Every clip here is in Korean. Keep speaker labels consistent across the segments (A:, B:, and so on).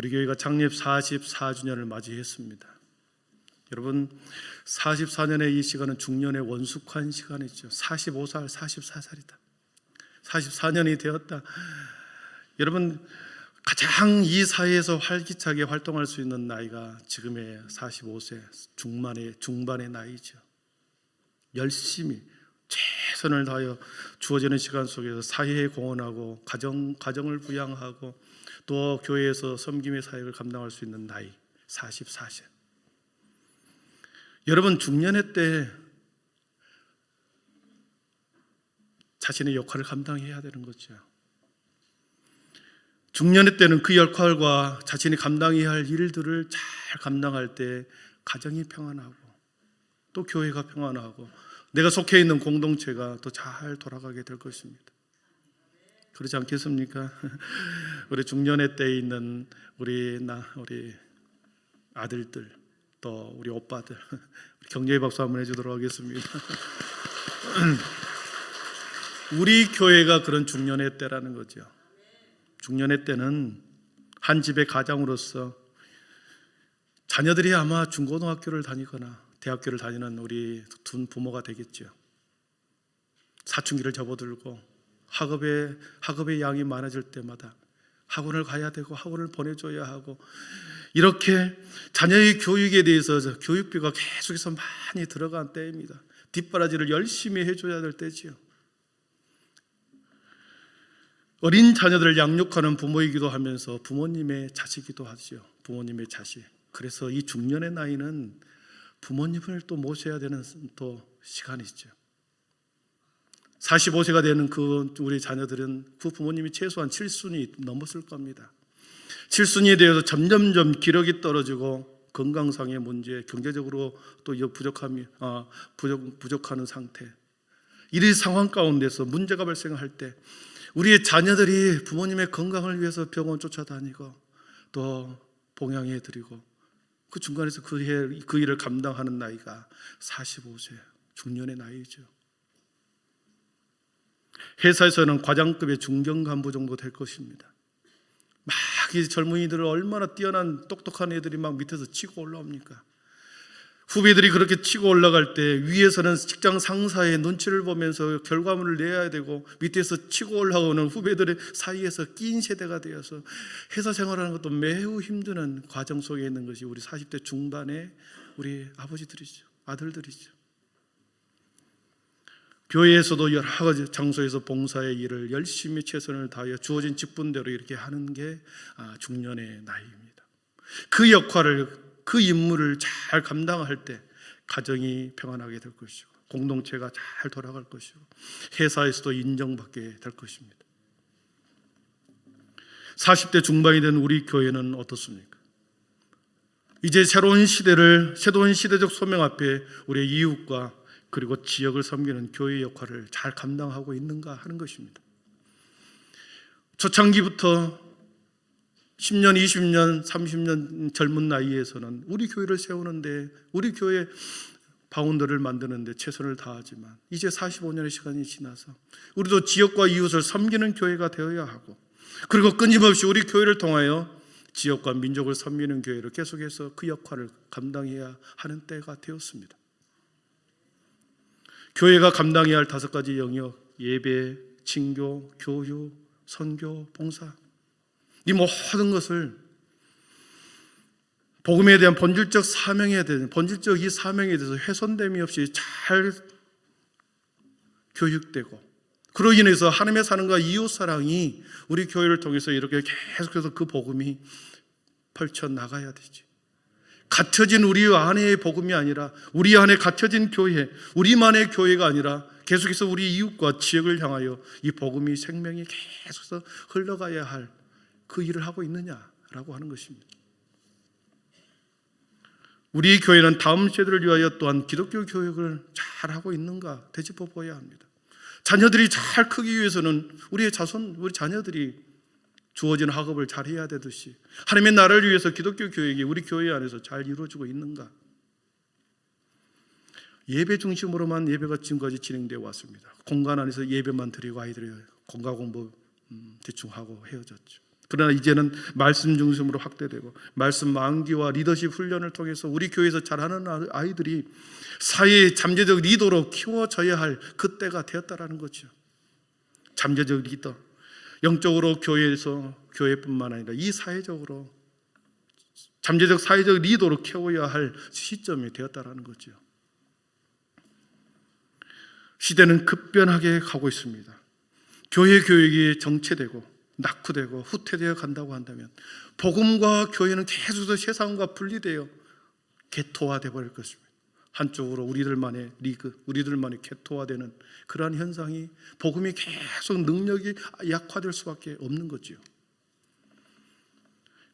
A: 우리 교회가 창립 44주년을 맞이했습니다. 여러분, 44년의 이 시간은 중년의 원숙한 시간이죠. 45살, 44살이다. 44년이 되었다. 여러분, 가장 이 사회에서 활기차게 활동할 수 있는 나이가 지금의 45세 중반의 나이죠. 열심히 최선을 다하여 주어지는 시간 속에서 사회에 공헌하고 가정을 부양하고 또 교회에서 섬김의 사역을 감당할 수 있는 나이 44세. 여러분, 중년의 때 자신의 역할을 감당해야 되는 거죠. 중년의 때는 그 역할과 자신이 감당해야 할 일들을 잘 감당할 때 가정이 평안하고 또 교회가 평안하고 내가 속해 있는 공동체가 또 잘 돌아가게 될 것입니다. 그렇지 않겠습니까? 우리 중년의 때에 있는 우리 아들들 또 우리 오빠들 격려의 박수 한번 해주도록 하겠습니다. 우리 교회가 그런 중년의 때라는 거죠. 중년의 때는 한 집의 가장으로서 자녀들이 아마 중고등학교를 다니거나 대학교를 다니는 우리 두 부모가 되겠죠. 사춘기를 접어들고 학업의 양이 많아질 때마다 학원을 가야 되고 학원을 보내줘야 하고 이렇게 자녀의 교육에 대해서 교육비가 계속해서 많이 들어간 때입니다. 뒷바라지를 열심히 해줘야 될 때지요. 어린 자녀들을 양육하는 부모이기도 하면서 부모님의 자식이기도 하죠. 부모님의 자식. 그래서 이 중년의 나이는 부모님을 또 모셔야 되는 또 시간이죠. 45세가 되는 우리 자녀들은 그 부모님이 최소한 7순이 넘었을 겁니다. 7순이 되어서 점점점 기력이 떨어지고 건강상의 문제, 경제적으로 또 부족하는 상태. 이런 상황 가운데서 문제가 발생할 때 우리의 자녀들이 부모님의 건강을 위해서 병원 쫓아다니고 또 봉양해드리고 그 중간에서 그 일을 감당하는 나이가 45세 중년의 나이죠. 회사에서는 과장급의 중견 간부 정도 될 것입니다. 막 이 젊은이들을 얼마나 뛰어난 똑똑한 애들이 막 밑에서 치고 올라옵니까? 후배들이 그렇게 치고 올라갈 때 위에서는 직장 상사의 눈치를 보면서 결과물을 내야 되고 밑에서 치고 올라오는 후배들의 사이에서 낀 세대가 되어서 회사 생활하는 것도 매우 힘든 과정 속에 있는 것이 우리 40대 중반의 우리 아버지들이죠. 아들들이죠. 교회에서도 여러 가지 장소에서 봉사의 일을 열심히 최선을 다하여 주어진 직분대로 이렇게 하는 게 중년의 나이입니다. 그 역할을 그 임무를 잘 감당할 때 가정이 평안하게 될 것이고 공동체가 잘 돌아갈 것이고 회사에서도 인정받게 될 것입니다. 40대 중반이 된 우리 교회는 어떻습니까? 이제 새로운 시대적 소명 앞에 우리의 이웃과 그리고 지역을 섬기는 교회의 역할을 잘 감당하고 있는가 하는 것입니다. 초창기부터 10년, 20년, 30년 젊은 나이에서는 우리 교회를 세우는데 우리 교회 바운더를 만드는데 최선을 다하지만 이제 45년의 시간이 지나서 우리도 지역과 이웃을 섬기는 교회가 되어야 하고 그리고 끊임없이 우리 교회를 통하여 지역과 민족을 섬기는 교회를 계속해서 그 역할을 감당해야 하는 때가 되었습니다. 교회가 감당해야 할 5가지 영역, 예배, 친교, 교육, 선교, 봉사, 이 모든 것을 복음에 대한 본질적 이 사명에 대해서 훼손됨이 없이 잘 교육되고 그로 인해서 하나님의 사랑과 이웃 사랑이 우리 교회를 통해서 이렇게 계속해서 그 복음이 펼쳐나가야 되지. 갇혀진 우리 안의 복음이 아니라 우리 안에 갇혀진 교회, 우리만의 교회가 아니라 계속해서 우리 이웃과 지역을 향하여 이 복음이 생명이 계속해서 흘러가야 할 그 일을 하고 있느냐라고 하는 것입니다. 우리 교회는 다음 세대를 위하여 또한 기독교 교육을 잘 하고 있는가 되짚어 보아야 합니다. 자녀들이 잘 크기 위해서는 우리 자녀들이 주어진 학업을 잘 해야 되듯이 하나님의 나라를 위해서 기독교 교육이 우리 교회 안에서 잘 이루어지고 있는가? 예배 중심으로만 예배가 지금까지 진행되어 왔습니다. 공간 안에서 예배만 드리고 아이들이 공과 공부 대충 하고 헤어졌죠. 그러나 이제는 말씀 중심으로 확대되고 말씀 만기와 리더십 훈련을 통해서 우리 교회에서 자라는 아이들이 사회의 잠재적 리더로 키워져야 할 그때가 되었다라는 거죠. 잠재적 리더, 영적으로 교회에서 교회뿐만 아니라 이 사회적으로 잠재적 사회적 리더로 키워야 할 시점이 되었다라는 거죠. 시대는 급변하게 가고 있습니다. 교회 교육이 정체되고 낙후되고 후퇴되어 간다고 한다면 복음과 교회는 계속해서 세상과 분리되어 개토화되어 버릴 것입니다. 한쪽으로 우리들만의 리그, 우리들만의 개토화되는 그러한 현상이 복음이 계속 능력이 약화될 수밖에 없는 거죠.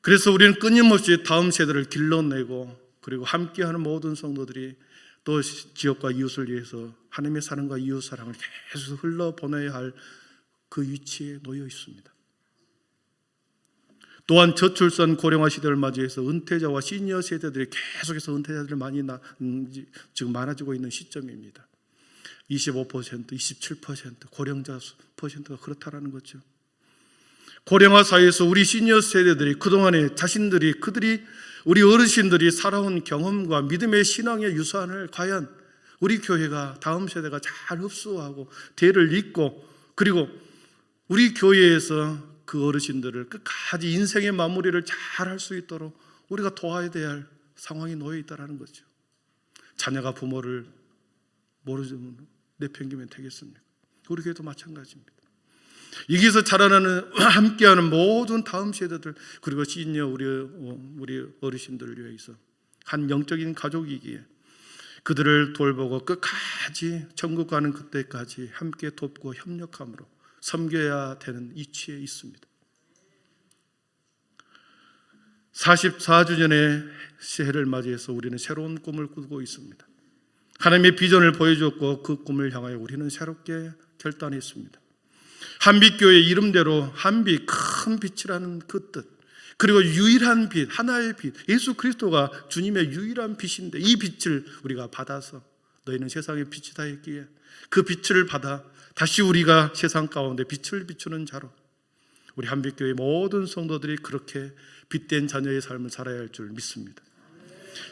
A: 그래서 우리는 끊임없이 다음 세대를 길러내고 그리고 함께하는 모든 성도들이 또 지역과 이웃을 위해서 하나님의 사랑과 이웃 사랑을 계속 흘러보내야 할 그 위치에 놓여 있습니다. 또한 저출산 고령화 시대를 맞이해서 은퇴자와 시니어 세대들이 계속해서 은퇴자들이 지금 많아지고 있는 시점입니다. 25%, 27% 고령자 퍼센트가 그렇다라는 거죠. 고령화 사회에서 우리 시니어 세대들이 그동안에 그들이 우리 어르신들이 살아온 경험과 믿음의 신앙의 유산을 과연 우리 교회가 다음 세대가 잘 흡수하고 대를 잇고 그리고 우리 교회에서 그 어르신들을 끝까지 인생의 마무리를 잘 할 수 있도록 우리가 도와야 될 상황이 놓여 있다는 거죠. 자녀가 부모를 모르면 내팽개면 되겠습니까? 우리 교회도 마찬가지입니다. 여기서 자라나는 함께하는 모든 다음 세대들 그리고 시니어 우리 어르신들을 위해서 한 영적인 가족이기에 그들을 돌보고 끝까지 천국 가는 그때까지 함께 돕고 협력함으로 섬겨야 되는 이치에 있습니다. 44주년의 새해를 맞이해서 우리는 새로운 꿈을 꾸고 있습니다. 하나님의 비전을 보여주었고 그 꿈을 향하여 우리는 새롭게 결단했습니다. 한빛교회 이름대로 한빛, 큰 빛이라는 그 뜻, 그리고 유일한 빛, 하나의 빛, 예수 그리스도가 주님의 유일한 빛인데 이 빛을 우리가 받아서 너희는 세상의 빛이다 했기에 그 빛을 받아 다시 우리가 세상 가운데 빛을 비추는 자로 우리 한빛교회 모든 성도들이 그렇게 빛된 자녀의 삶을 살아야 할 줄 믿습니다.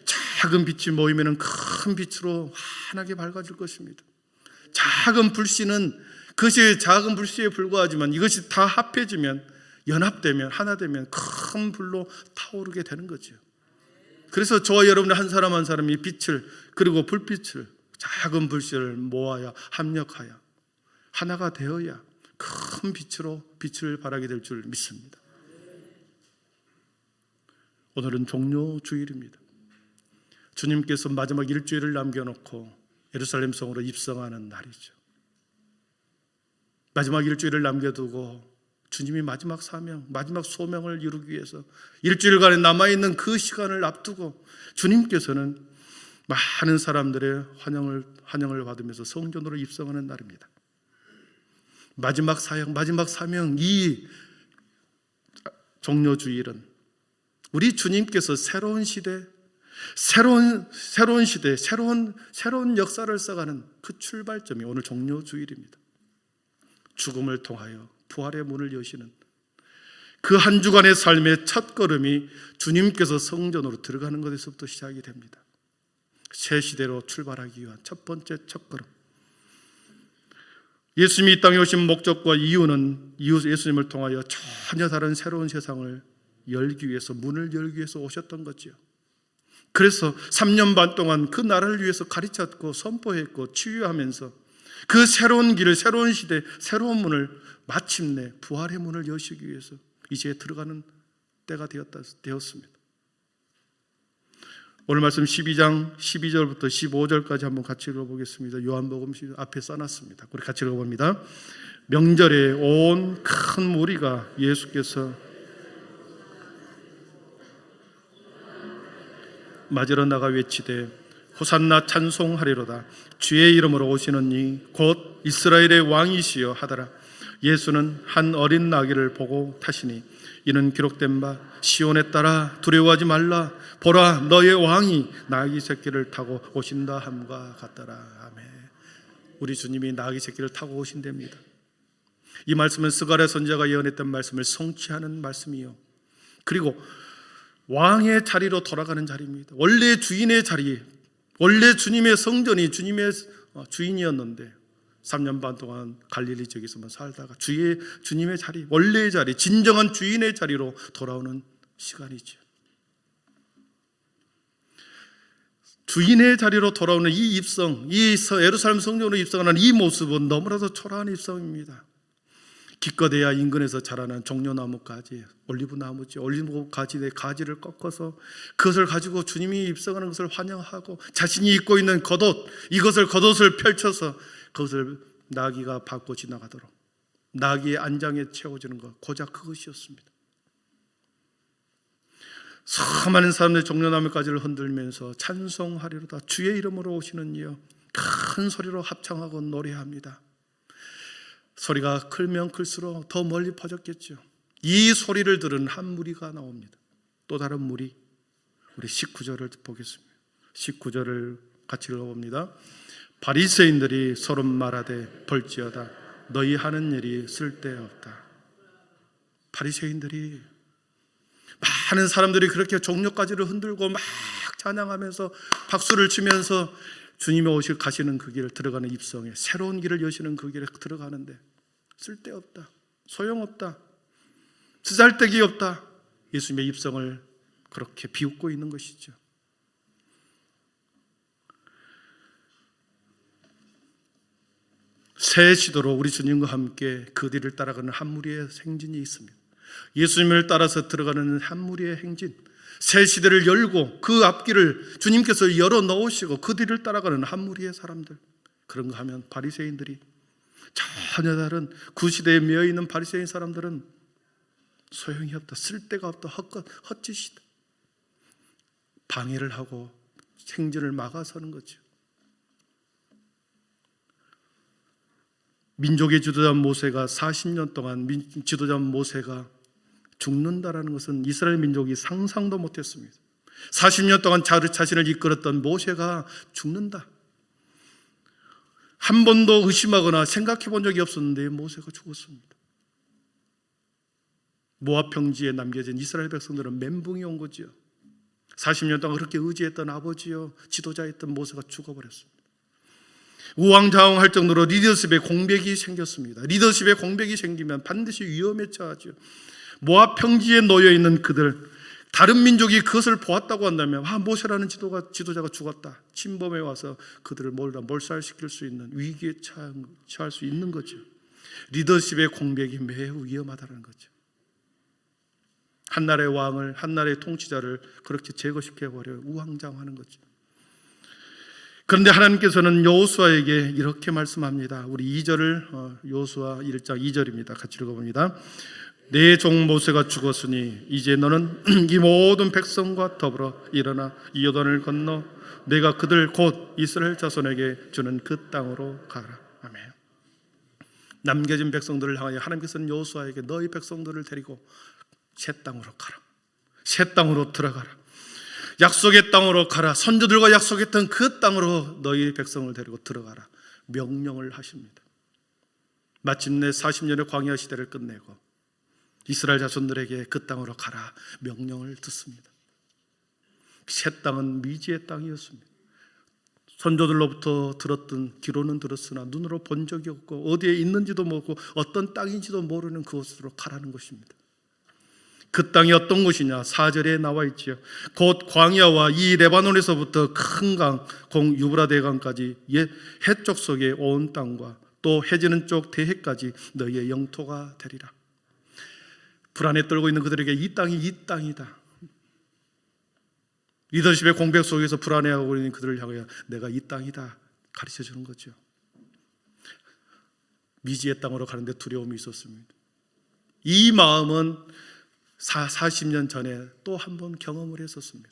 A: 작은 빛이 모이면 큰 빛으로 환하게 밝아질 것입니다. 작은 불씨는 그것이 작은 불씨에 불과하지만 이것이 다 합해지면 연합되면 하나 되면 큰 불로 타오르게 되는 거죠. 그래서 저와 여러분 한 사람 한 사람이 빛을 그리고 불빛을 작은 불씨를 모아야 합력하여 하나가 되어야 큰 빛으로 빛을 발하게 될 줄 믿습니다. 오늘은 종료 주일입니다. 주님께서 마지막 일주일을 남겨놓고 예루살렘 성으로 입성하는 날이죠. 마지막 일주일을 남겨두고 주님이 마지막 사명, 마지막 소명을 이루기 위해서 일주일간에 남아있는 그 시간을 앞두고 주님께서는 많은 사람들의 환영을 받으면서 성전으로 입성하는 날입니다. 마지막 사역, 마지막 사명, 이 종료주일은 우리 주님께서 새로운 시대, 새로운 시대, 새로운 역사를 써가는 그 출발점이 오늘 종료주일입니다. 죽음을 통하여 부활의 문을 여시는 그 한 주간의 삶의 첫 걸음이 주님께서 성전으로 들어가는 것에서부터 시작이 됩니다. 새 시대로 출발하기 위한 첫 번째 첫걸음. 예수님이 이 땅에 오신 목적과 이유는 예수님을 통하여 전혀 다른 새로운 세상을 열기 위해서, 문을 열기 위해서 오셨던 거지요. 그래서 3년 반 동안 그 나라를 위해서 가르쳤고 선포했고 치유하면서 그 새로운 길을, 새로운 시대, 새로운 문을 마침내 부활의 문을 여시기 위해서 이제 들어가는 때가 되었습니다. 오늘 말씀 12장 12절부터 15절까지 한번 같이 읽어보겠습니다. 요한복음 앞에 써놨습니다. 우리 같이 읽어봅니다. 명절에 온 큰 무리가 예수께서 맞으러 나가 외치되 호산나 찬송하리로다. 주의 이름으로 오시는 이 곧 이스라엘의 왕이시여 하더라. 예수는 한 어린 나귀를 보고 타시니 이는 기록된 바 시온에 따라 두려워하지 말라. 보라 너의 왕이 나귀 새끼를 타고 오신다 함과 같더라. 아멘. 우리 주님이 나귀 새끼를 타고 오신답니다. 이 말씀은 스가랴 선지자가 예언했던 말씀을 성취하는 말씀이요, 그리고 왕의 자리로 돌아가는 자리입니다. 원래 주인의 자리, 원래 주님의 성전이 주님의 주인이었는데 3년 반 동안 갈릴리 지역에서만 살다가 주님의 자리, 원래의 자리, 진정한 주인의 자리로 돌아오는 시간이죠. 주인의 자리로 돌아오는 이 입성, 이 예루살렘 성전으로 입성하는 이 모습은 너무나도 초라한 입성입니다. 기껏해야 인근에서 자라난 종려나무 가지, 올리브 나무지, 올리브 가지의 가지를 꺾어서 그것을 가지고 주님이 입성하는 것을 환영하고, 자신이 입고 있는 겉옷, 이것을 겉옷을 펼쳐서 그것을 나귀가 밟고 지나가도록 나귀의 안장에 채워주는 것, 고작 그것이었습니다. 수많은 사람들이 종려나무 가지를 흔들면서 찬송하리로다, 주의 이름으로 오시는 이여, 큰 소리로 합창하고 노래합니다. 소리가 크면 클수록 더 멀리 퍼졌겠죠. 이 소리를 들은 한 무리가 나옵니다. 또 다른 무리, 우리 19절을 보겠습니다. 19절을 같이 읽어봅니다. 바리새인들이 서로 말하되 볼지어다, 너희 하는 일이 쓸데없다. 바리새인들이, 많은 사람들이 그렇게 종려가지를 흔들고 막 찬양하면서 박수를 치면서 주님이 오실 가시는 그 길을 들어가는 입성에, 새로운 길을 여시는 그 길에 들어가는데 쓸데없다, 소용없다, 쓰잘데기 없다, 예수님의 입성을 그렇게 비웃고 있는 것이죠. 새 시도로 우리 주님과 함께 그 뒤를 따라가는 한 무리의 행진이 있습니다. 예수님을 따라서 들어가는 한 무리의 행진, 새 시대를 열고 그 앞길을 주님께서 열어 넣으시고 그 뒤를 따라가는 한 무리의 사람들. 그런가 하면 바리새인들이, 전혀 다른 그 시대에 매여있는 바리새인 사람들은 소용이 없다, 쓸데가 없다, 헛짓이다, 방해를 하고 행진을 막아서는 거죠. 민족의 지도자 모세가 40년 동안 지도자 모세가 죽는다라는 것은 이스라엘 민족이 상상도 못했습니다. 40년 동안 자신을 이끌었던 모세가 죽는다, 한 번도 의심하거나 생각해 본 적이 없었는데 모세가 죽었습니다. 모압 평지에 남겨진 이스라엘 백성들은 멘붕이 온 거지요. 40년 동안 그렇게 의지했던 아버지요, 지도자였던 모세가 죽어버렸습니다. 우왕좌왕할 정도로 리더십의 공백이 생겼습니다. 리더십의 공백이 생기면 반드시 위험에 처하죠. 모압 평지에 놓여있는 그들, 다른 민족이 그것을 보았다고 한다면 모세라는 지도자가 죽었다, 침범해 와서 그들을 몰살시킬 수 있는 위기에 처할 수 있는 거죠. 리더십의 공백이 매우 위험하다는 거죠. 한 나라의 왕을, 한 나라의 통치자를 그렇게 제거시켜버려 우왕좌왕하는 거죠. 그런데 하나님께서는 여호수아에게 이렇게 말씀합니다. 우리 2절을 여호수아 1장 2절입니다. 같이 읽어봅니다. 내 종 모세가 죽었으니 이제 너는 이 모든 백성과 더불어 일어나 이 요단을 건너 내가 그들 곧 이스라엘 자손에게 주는 그 땅으로 가라. 아멘. 남겨진 백성들을 향하여 하나님께서는 여호수아에게 너희 백성들을 데리고 새 땅으로 가라, 새 땅으로 들어가라, 약속의 땅으로 가라, 선조들과 약속했던 그 땅으로 너희 백성을 데리고 들어가라 명령을 하십니다. 마침내 40년의 광야 시대를 끝내고 이스라엘 자손들에게 그 땅으로 가라 명령을 듣습니다. 새 땅은 미지의 땅이었습니다. 선조들로부터 들었던 기로는 들었으나 눈으로 본 적이 없고 어디에 있는지도 모르고 어떤 땅인지도 모르는 그곳으로 가라는 것입니다. 그 땅이 어떤 곳이냐? 4절에 나와 있지요. 곧 광야와 이 레바논에서부터 큰 강, 유브라 대강까지 해쪽 속에 온 땅과 또 해지는 쪽 대해까지 너희의 영토가 되리라. 불안에 떨고 있는 그들에게 이 땅이 이 땅이다. 리더십의 공백 속에서 불안해하고 있는 그들을 향하여 내가 이 땅이다 가르쳐 주는 거죠. 미지의 땅으로 가는데 두려움이 있었습니다. 이 마음은 40년 전에 또 한 번 경험을 했었습니다.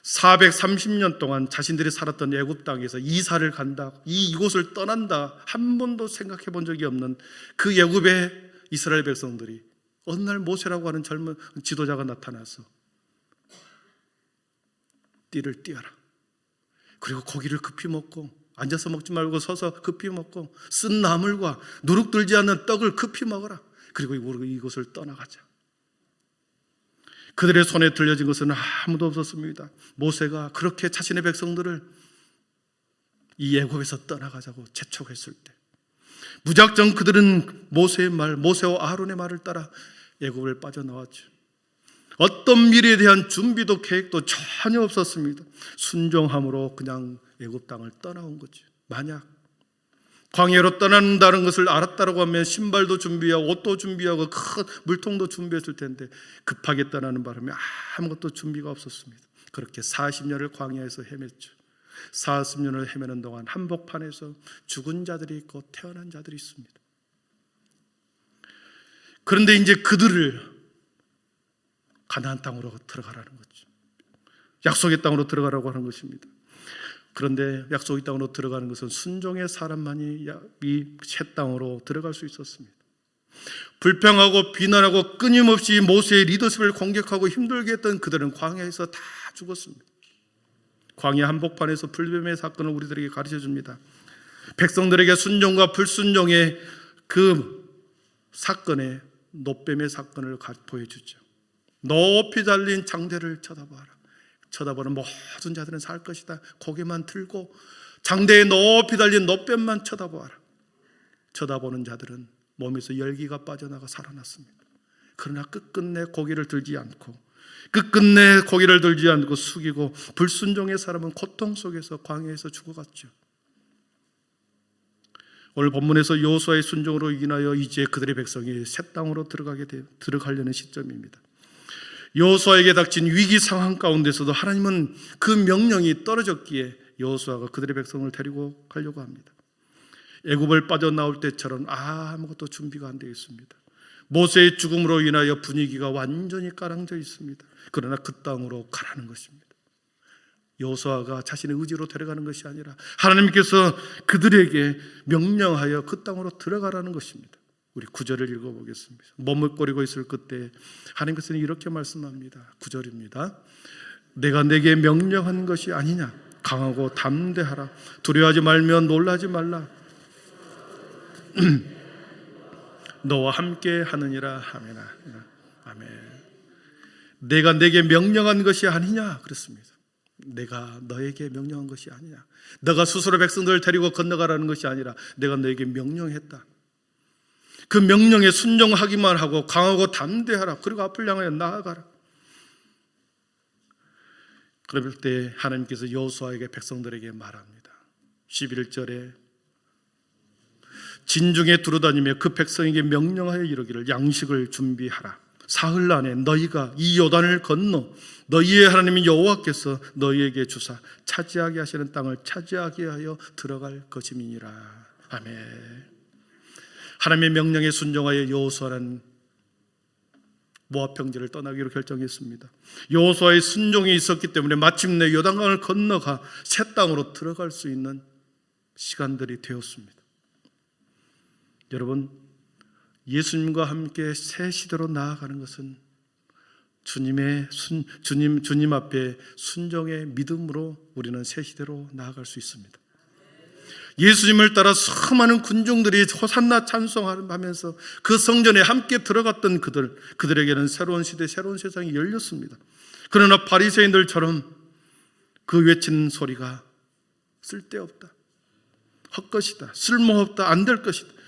A: 430년 동안 자신들이 살았던 애굽 땅에서 이사를 간다, 이곳을 떠난다 한 번도 생각해 본 적이 없는 그 애굽의 이스라엘 백성들이 어느 날 모세라고 하는 젊은 지도자가 나타나서 띠를 띄어라, 그리고 고기를 급히 먹고 앉아서 먹지 말고 서서 급히 먹고 쓴 나물과 누룩 들지 않는 떡을 급히 먹어라. 그리고 이곳을 떠나가자. 그들의 손에 들려진 것은 아무도 없었습니다. 모세가 그렇게 자신의 백성들을 이 애국에서 떠나가자고 재촉했을 때 무작정 그들은 모세의 말, 모세와 아론의 말을 따라 애국을 빠져나왔죠. 어떤 미래에 대한 준비도 계획도 전혀 없었습니다. 순종함으로 그냥 애굽 땅을 떠나온 거죠. 만약 광야로 떠난다는 것을 알았다고 하면 신발도 준비하고 옷도 준비하고 큰 물통도 준비했을 텐데 급하게 떠나는 바람에 아무것도 준비가 없었습니다. 그렇게 40년을 광야에서 헤맸죠. 40년을 헤매는 동안 한복판에서 죽은 자들이 있고 태어난 자들이 있습니다. 그런데 이제 그들을 가나안 땅으로 들어가라는 거죠. 약속의 땅으로 들어가라고 하는 것입니다. 그런데 약속의 땅으로 들어가는 것은 순종의 사람만이 이 새 땅으로 들어갈 수 있었습니다. 불평하고 비난하고 끊임없이 모세의 리더십을 공격하고 힘들게 했던 그들은 광야에서 다 죽었습니다. 광야 한복판에서 불뱀의 사건을 우리들에게 가르쳐 줍니다. 백성들에게 순종과 불순종의 그 사건에 노뱀의 사건을 보여주죠. 높이 달린 장대를 쳐다봐라. 쳐다보는 모든 자들은 살 것이다. 고개만 들고 장대에 높이 달린 노뱀만 쳐다보아라. 쳐다보는 자들은 몸에서 열기가 빠져나가 살아났습니다. 그러나 끝끝내 고개를 들지 않고 숙이고 불순종의 사람은 고통 속에서 광야에서 죽어갔죠. 오늘 본문에서 여호수아의 순종으로 인하여 이제 그들의 백성이 새 땅으로 들어가려는 시점입니다. 여호수아에게 닥친 위기 상황 가운데서도 하나님은 그 명령이 떨어졌기에 여호수아가 그들의 백성을 데리고 가려고 합니다. 애굽을 빠져나올 때처럼 아무것도 준비가 안 되어 있습니다. 모세의 죽음으로 인하여 분위기가 완전히 가라앉아 있습니다. 그러나 그 땅으로 가라는 것입니다. 여호수아가 자신의 의지로 데려가는 것이 아니라 하나님께서 그들에게 명령하여 그 땅으로 들어가라는 것입니다. 우리 9절을 읽어보겠습니다. 머뭇거리고 있을 그때 하나님께서는 이렇게 말씀합니다. 9절입니다. 내가 내게 명령한 것이 아니냐. 강하고 담대하라. 두려워하지 말며 놀라지 말라. 너와 함께 하느니라. 아멘아. 아멘. 내가 내게 명령한 것이 아니냐 그랬습니다. 내가 너에게 명령한 것이 아니냐. 너가 스스로 백성들을 데리고 건너가라는 것이 아니라 내가 너에게 명령했다. 그 명령에 순종하기만 하고 강하고 담대하라. 그리고 앞을 향하여 나아가라. 그럴 때 하나님께서 여호수아에게 백성들에게 말합니다. 11절에 진중에 두루다니며 그 백성에게 명령하여 이르기를 양식을 준비하라. 사흘 안에 너희가 이 요단을 건너 너희의 하나님인 여호와께서 너희에게 주사 차지하게 하시는 땅을 차지하게 하여 들어갈 것임이니라. 아멘. 하나님의 명령에 순종하여 여호수아는 모압 평지를 떠나기로 결정했습니다. 여호수아의 순종이 있었기 때문에 마침내 요단강을 건너가 새 땅으로 들어갈 수 있는 시간들이 되었습니다. 여러분, 예수님과 함께 새 시대로 나아가는 것은 주님 앞에 순종의 믿음으로 우리는 새 시대로 나아갈 수 있습니다. 예수님을 따라 수많은 군중들이 호산나 찬송하면서 그 성전에 함께 들어갔던 그들에게는 새로운 시대, 새로운 세상이 열렸습니다. 그러나 바리새인들처럼 그 외치는 소리가 쓸데없다, 헛것이다, 쓸모없다, 안 될 것이다,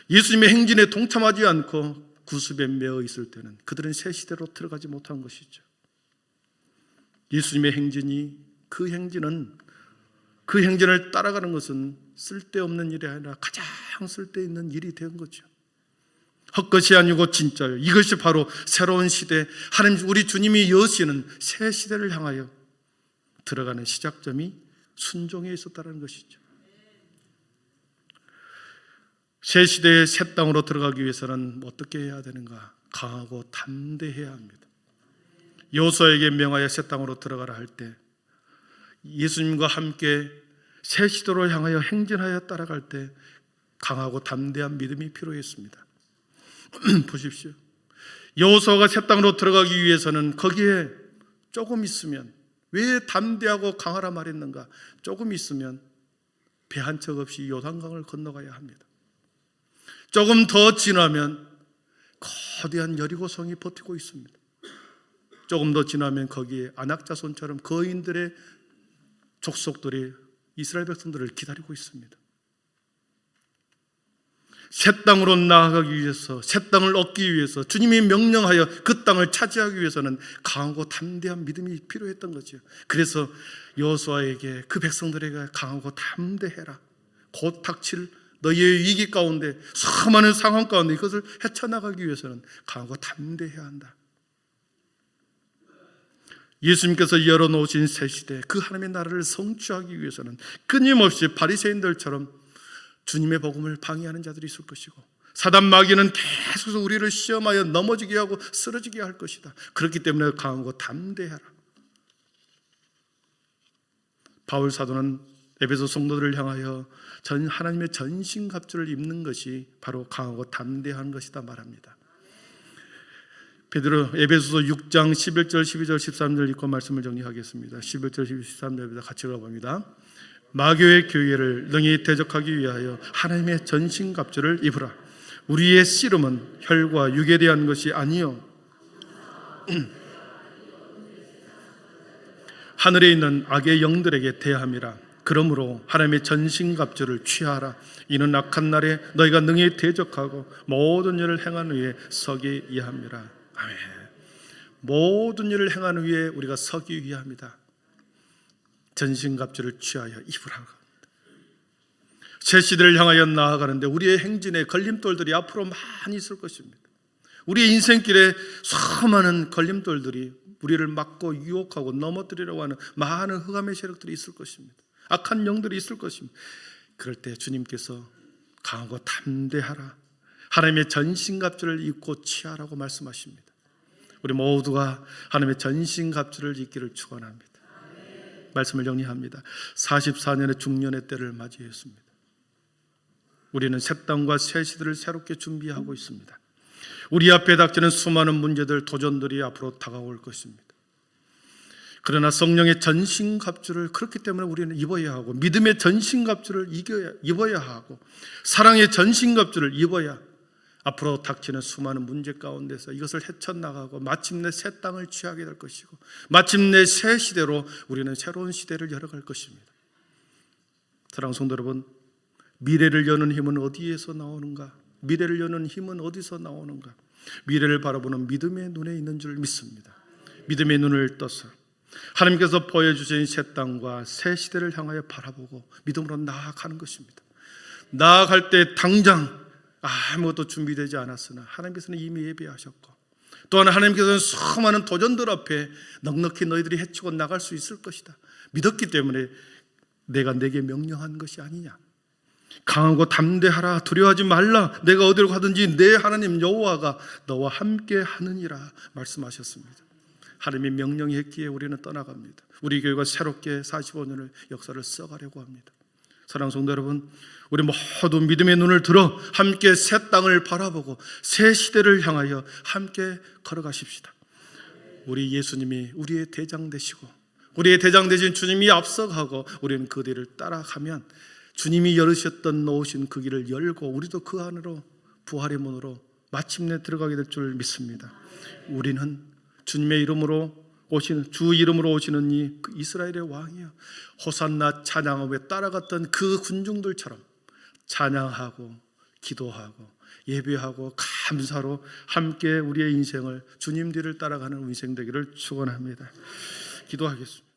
A: 예수님의 행진에 동참하지 않고 구습에 매어 있을 때는 그들은 새 시대로 들어가지 못한 것이죠. 예수님의 행진이 그 행진을 따라가는 것은 쓸데없는 일이 아니라 가장 쓸데있는 일이 된 거죠. 헛것이 아니고 진짜요. 이것이 바로 새로운 시대, 하나님 우리 주님이 여시는 새 시대를 향하여 들어가는 시작점이 순종에 있었다는 것이죠. 새 시대의 새 땅으로 들어가기 위해서는 어떻게 해야 되는가? 강하고 담대해야 합니다. 여호수아에게 명하여 새 땅으로 들어가라 할 때 예수님과 함께 새 시대로 향하여 행진하여 따라갈 때 강하고 담대한 믿음이 필요했습니다. 보십시오. 여호수아가 새 땅으로 들어가기 위해서는 거기에 조금 있으면, 왜 담대하고 강하라 말했는가? 조금 있으면 배 한 척 없이 요단강을 건너가야 합니다. 조금 더 지나면 거대한 여리고성이 버티고 있습니다. 조금 더 지나면 거기에 안악자손처럼 거인들의 족속들이 이스라엘 백성들을 기다리고 있습니다. 새 땅으로 나아가기 위해서, 새 땅을 얻기 위해서, 주님이 명령하여 그 땅을 차지하기 위해서는 강하고 담대한 믿음이 필요했던 거죠. 그래서 여호수아에게, 그 백성들에게 강하고 담대해라, 곧 닥칠 너희의 위기 가운데, 수많은 상황 가운데 이것을 헤쳐나가기 위해서는 강하고 담대해야 한다. 예수님께서 열어놓으신 새 시대, 그 하나님의 나라를 성취하기 위해서는 끊임없이 바리새인들처럼 주님의 복음을 방해하는 자들이 있을 것이고, 사단 마귀는 계속 우리를 시험하여 넘어지게 하고 쓰러지게 할 것이다. 그렇기 때문에 강하고 담대하라. 바울 사도는 에베소 성도들을 향하여 하나님의 전신갑주를 입는 것이 바로 강하고 담대한 것이다 말합니다. 베드로 에베소서 6장 11절, 12절, 13절 읽고 말씀을 정리하겠습니다. 11절, 13절입니다. 같이 읽어봅니다. 마교의 교회를 능히 대적하기 위하여 하나님의 전신갑주를 입으라. 우리의 씨름은 혈과 육에 대한 것이 아니요 하늘에 있는 악의 영들에게 대함이라. 그러므로 하나님의 전신갑주를 취하라. 이는 악한 날에 너희가 능히 대적하고 모든 일을 행한 후에 서기 위함이라. 아멘. 모든 일을 행한 후에 우리가 서기 위함이다. 전신갑주를 취하여 입으라. 새 시대를 향하여 나아가는데 우리의 행진에 걸림돌들이 앞으로 많이 있을 것입니다. 우리의 인생길에 수많은 걸림돌들이 우리를 막고 유혹하고 넘어뜨리려고 하는 많은 흑암의 세력들이 있을 것입니다. 악한 영들이 있을 것입니다. 그럴 때 주님께서 강하고 담대하라, 하나님의 전신갑주를 입고 취하라고 말씀하십니다. 우리 모두가 하나님의 전신갑주를 입기를 축원합니다. 말씀을 정리합니다. 44년의 중년의 때를 맞이했습니다. 우리는 새 땅과 새 시대를 새롭게 준비하고 있습니다. 우리 앞에 닥치는 수많은 문제들, 도전들이 앞으로 다가올 것입니다. 그러나 성령의 전신갑주를 그렇기 때문에 우리는 입어야 하고, 믿음의 전신갑주를 입어야 하고, 사랑의 전신갑주를 입어야 앞으로 닥치는 수많은 문제 가운데서 이것을 헤쳐나가고 마침내 새 땅을 취하게 될 것이고, 마침내 새 시대로 우리는 새로운 시대를 열어갈 것입니다. 사랑하는 성도 여러분, 미래를 여는 힘은 어디에서 나오는가? 미래를 여는 힘은 어디서 나오는가? 미래를 바라보는 믿음의 눈에 있는 줄 믿습니다. 믿음의 눈을 떠서 하나님께서 보여주신 새 땅과 새 시대를 향하여 바라보고 믿음으로 나아가는 것입니다. 나아갈 때 당장 아무것도 준비되지 않았으나 하나님께서는 이미 예비하셨고, 또한 하나님께서는 수많은 도전들 앞에 넉넉히 너희들이 헤치고 나갈 수 있을 것이다 믿었기 때문에 내가 내게 명령한 것이 아니냐. 강하고 담대하라, 두려워하지 말라, 내가 어디로 가든지 내 하나님 여호와가 너와 함께 하느니라 말씀하셨습니다. 하나님이 명령했기에 우리는 떠나갑니다. 우리 교회가 새롭게 45년을 역사를 써가려고 합니다. 사랑하는 성도 여러분, 우리 모두 믿음의 눈을 들어 함께 새 땅을 바라보고 새 시대를 향하여 함께 걸어가십시다. 우리 예수님이 우리의 대장 되시고, 우리의 대장 되신 주님이 앞서가고 우리는 그 뒤를 따라가면 주님이 열으셨던 놓으신 그 길을 열고 우리도 그 안으로 부활의 문으로 마침내 들어가게 될 줄 믿습니다. 우리는 주님의 이름으로 오시는, 주 이름으로 오시는 이 이스라엘의 왕이요, 호산나 찬양함에 따라갔던 그 군중들처럼 찬양하고 기도하고 예배하고 감사로 함께 우리의 인생을 주님 뒤를 따라가는 인생 되기를 축원합니다. 기도하겠습니다.